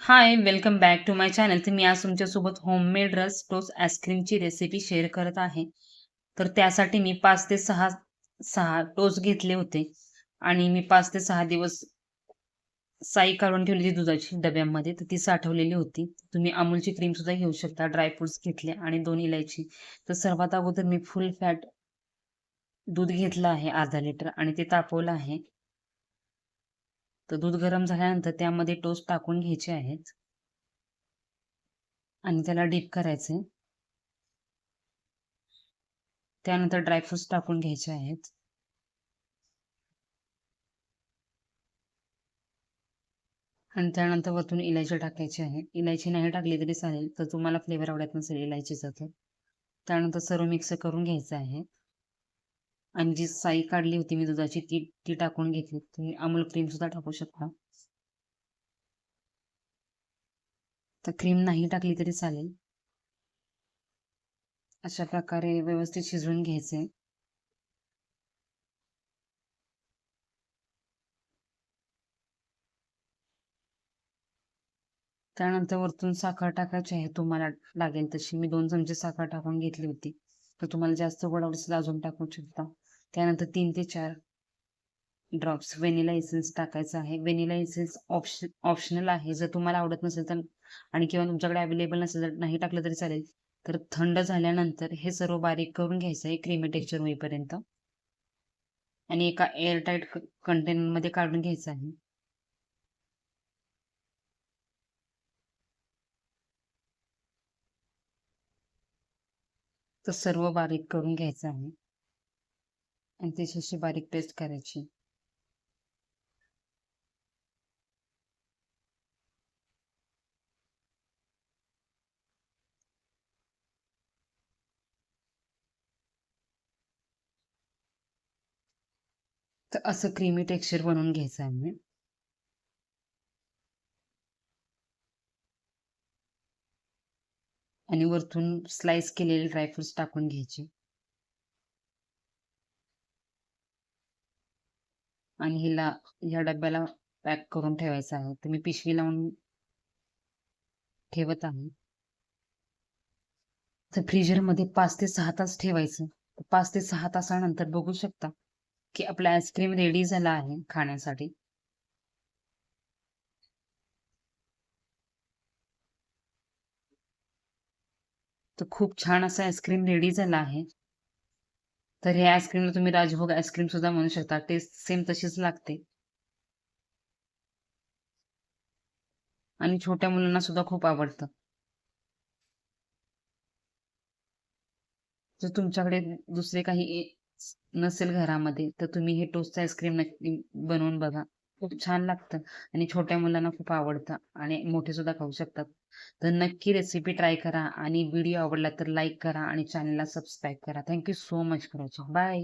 High, welcome back to my channel. तर मी आज तुमच्यासोबत होममेड रस टोस्ट आईस्क्रीमची रेसिपी शेअर करत आहे. तर त्यासाठी मी 5 ते 6 टोस्ट घेतले होते आणि मी 5 ते 6 दिवस साई काढून ठेवलेली दुधाची डब्यामध्ये, तर ती साठवलेली होती. तुम्ही अमूलची क्रीम सुद्धा घेऊ शकता. ड्राय फ्रुट्स घेतले आणि 2 इलायची. तर सर्वात अगोदर मी फुल फॅट दूध घेतलं आहे अर्धा लिटर आणि ते तापवलं आहे. तर दूध गरम झाल्यानंतर त्यामध्ये टोस्ट टाकून घ्यायचे आहेत आणि त्याला डीप करायचे. त्यानंतर ड्रायफ्रुट्स टाकून घ्यायचे आहेत आणि त्यानंतर वरतून इलायची टाकायची आहे. इलायची नाही टाकली तरी चालेल, तर तुम्हाला फ्लेवर आवडत नसेल इलायचीचा तर. त्यानंतर सर्व मिक्स करून घ्यायचं आहे आणि जी साई काढली होती मी दुधाची ती ती टाकून घेतली. तुम्ही अमूल क्रीम सुद्धा टाकू शकता. तर क्रीम नाही टाकली तरी चालेल. अशा प्रकारे व्यवस्थित शिजवून घ्यायचे. त्यानंतर वरतून साखर टाकायची आहे. तुम्हाला लागेल तशी. मी 2 चमचे साखर टाकून घेतली होती. तर तुम्हाला जास्त गोड आवडत असेल तर अजून टाकू शकता. त्यानंतर 3 ते 4 ड्रॉप्स व्हॅनिला एसेन्स टाकायचा आहे. व्हॅनिला एसेन्स ऑप्शनल आहे. जर तुम्हाला आवडत नसेल तर आणि किंवा तुमच्याकडे अवेलेबल नसेल तर नाही टाकलं तरी चालेल. तर थंड झाल्यानंतर हे सर्व बारीक करून घ्यायचं आहे क्रीमी टेक्स्चर होईपर्यंत आणि एका एअरटाईट कंटेनरमध्ये काढून घ्यायचं आहे. तर सर्व बारीक करून घ्यायचं आहे आणि त्याची अशी बारीक पेस्ट करायची. तर असं क्रीमी टेक्स्चर बनवून घ्यायचं आहे आणि वरतून स्लाइस केलेले ड्रायफ्रुट्स टाकून घ्यायचे आणि हिला या डब्याला पॅक करून ठेवायचं आहे. तर मी पिशवी लावून ठेवत आहे. तर फ्रीजरमध्ये 5 ते 6 तास ठेवायचं. 5 ते 6 तासानंतर बघू शकता की आपला आईस्क्रीम रेडी झाला आहे खाण्यासाठी. तर खूप छान असा आईस्क्रीम रेडी झाला आहे. तर हे आईस्क्रीमला तुम्ही राजभोग आईस्क्रीम सुद्धा म्हणू शकता. टेस्ट सेम तशीच लागते आणि छोट्या मुलांना सुद्धा खूप आवडतं. जर तुमच्याकडे दुसरे काही नसेल घरामध्ये, तर तुम्ही हे टोस्ट आईस्क्रीम नक्की बनवून बघा. खूप छान लागतं आणि छोट्या मुलांना खूप आवडतं आणि मोठे सुद्धा खाऊ शकतात. तर नक्की रेसिपी ट्राय करा आणि व्हिडिओ आवडला तर लाईक करा आणि चॅनलला सबस्क्राईब करा. Thank you so much for watching. Bye.